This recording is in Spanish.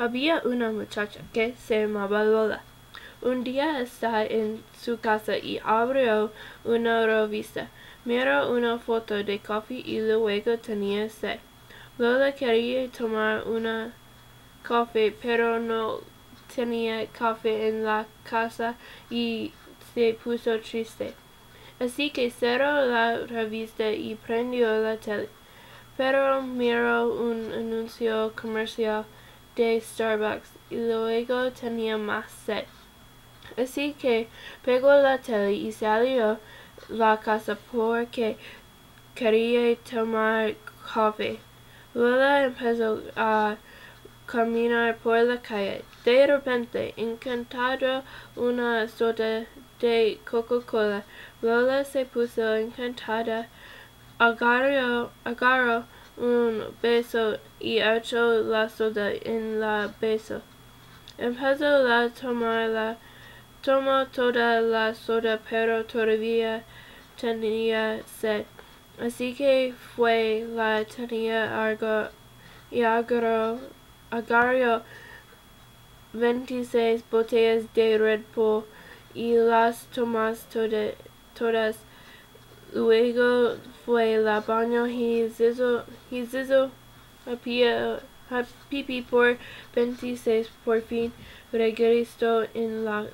Había una muchacha que se llamaba Lola. Un día estaba en su casa y abrió una revista. Miró una foto de café y luego tenía sed. Lola quería tomar un café, pero no tenía café en la casa y se puso triste. Así que cerró la revista y prendió la tele. Pero miró un anuncio comercial de Starbucks y luego tenía más sed. Así que pegó la tele y salió de la casa porque quería tomar café. Lola empezó a caminar por la calle. De repente encontró una soda de Coca-Cola. Lola se puso encantada. Agarró un vaso y echó la soda en el vaso. Empezó a tomarla. Tomó toda la soda, pero todavía tenía sed. Así que fue la tenía y agarró 26 botellas de Red Bull y las tomó todas. Luego fue al baño y hizo pipí por 26. Por fin regresó en la